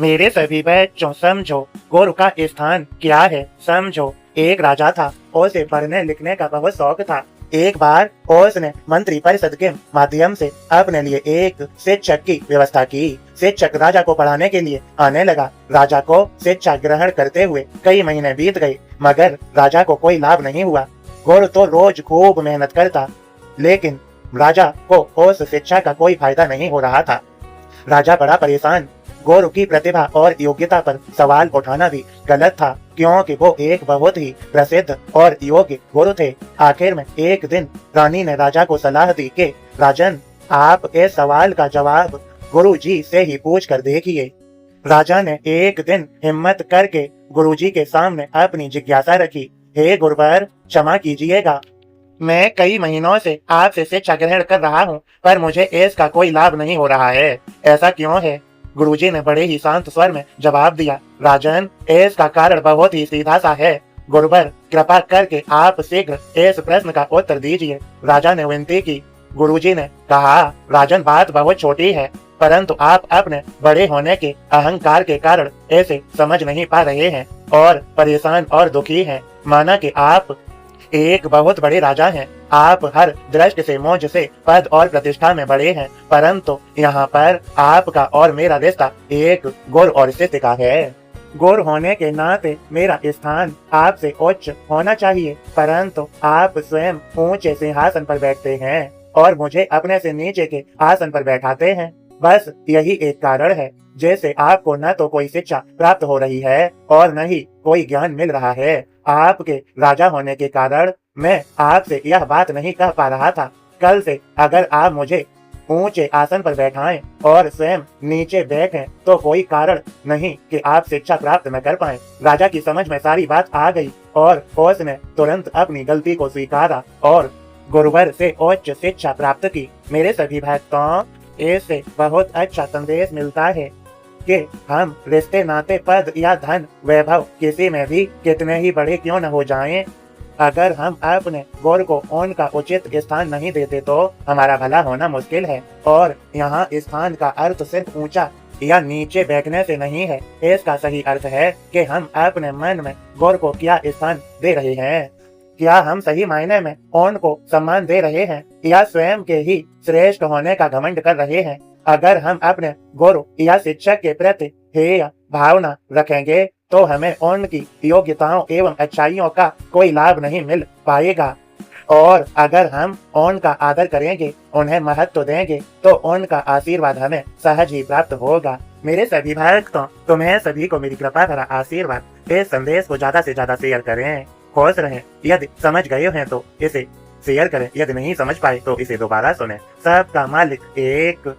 मेरे सभी बच्चों समझो, गुरु का स्थान क्या है समझो। एक राजा था, उसे पढ़ने लिखने का बहुत शौक था। एक बार उसने मंत्री परिषद के माध्यम से अपने लिए एक शिक्षक की व्यवस्था की। शिक्षक राजा को पढ़ाने के लिए आने लगा। राजा को शिक्षा ग्रहण करते हुए कई महीने बीत गए, मगर राजा को कोई लाभ नहीं हुआ। गुरु तो रोज खूब मेहनत करता, लेकिन राजा को उस शिक्षा का कोई फायदा नहीं हो रहा था। राजा बड़ा परेशान। गुरु की प्रतिभा और योग्यता पर सवाल उठाना भी गलत था, क्योंकि वो एक बहुत ही प्रसिद्ध और योग्य गुरु थे। आखिर में एक दिन रानी ने राजा को सलाह दी कि राजन, आप इस सवाल का जवाब गुरु जी से ही पूछ कर देखिए। राजा ने एक दिन हिम्मत करके गुरु जी के सामने अपनी जिज्ञासा रखी। हे गुरुवर, क्षमा कीजिएगा, मैं कई महीनों से आपसे शिक्षा ग्रहण कर रहा हूँ, पर मुझे इसका कोई लाभ नहीं हो रहा है। ऐसा क्यों है? गुरुजी ने बड़े ही शांत स्वर में जवाब दिया। राजन, इसका कारण बहुत ही सीधा सा है। गुरुवर, कृपा करके आप शीघ्र इस प्रश्न का उत्तर दीजिए। राजा ने विनती की। गुरुजी ने कहा, राजन, बात बहुत छोटी है, परंतु आप अपने बड़े होने के अहंकार के कारण इसे समझ नहीं पा रहे हैं और परेशान और दुखी हैं। माना कि आप एक बहुत बड़े राजा हैं, आप हर दृष्टि से मुझसे पद और प्रतिष्ठा में बड़े हैं, परंतु यहाँ पर आपका और मेरा रिश्ता एक गुरु और शिष्य का है। गुरु होने के नाते मेरा स्थान आपसे उच्च होना चाहिए, परंतु आप स्वयं ऊंचे सिंहासन पर बैठते हैं और मुझे अपने से नीचे के आसन पर बैठाते हैं। बस यही एक कारण है जैसे आपको न तो कोई शिक्षा प्राप्त हो रही है और न ही कोई ज्ञान मिल रहा है। आपके राजा होने के कारण मैं आपसे यह बात नहीं कह पा रहा था। कल से अगर आप मुझे ऊंचे आसन पर बैठाएं और स्वयं नीचे बैठें तो कोई कारण नहीं कि आप शिक्षा प्राप्त न कर पाएं। राजा की समझ में सारी बात आ गई और उसने तुरंत अपनी गलती को स्वीकारा और गुरुवर से उच्च शिक्षा प्राप्त की। मेरे सभी भक्तों, इससे बहुत अच्छा संदेश मिलता है कि हम रिश्ते, नाते, पद या धन, वैभव किसी में भी कितने ही बड़े क्यों न हो जाएं, अगर हम अपने गुरु को उनका उचित स्थान नहीं देते तो हमारा भला होना मुश्किल है। और यहाँ स्थान का अर्थ सिर्फ ऊंचा या नीचे बैठने से नहीं है। इसका सही अर्थ है कि हम अपने मन में गुरु को क्या स्थान दे रहे हैं। क्या हम सही मायने में उनको सम्मान दे रहे हैं या स्वयं के ही श्रेष्ठ होने का घमंड कर रहे हैं। अगर हम अपने गुरु या शिक्षक के प्रति हेय भावना रखेंगे तो हमें उनकी योग्यताओं एवं अच्छाइयों का कोई लाभ नहीं मिल पाएगा। और अगर हम उनका आदर करेंगे, उन्हें महत्व देंगे, तो उनका आशीर्वाद हमें सहज ही प्राप्त होगा। मेरे सभी भक्तों, तुम्हें सभी को मेरी कृपा भरा आशीर्वाद। इस संदेश को ज्यादा से ज्यादा शेयर करें। खुश रहें। यदि समझ गए हैं तो इसे शेयर करें, यदि नहीं समझ पाए तो इसे दोबारा सुनें। सबका मालिक एक।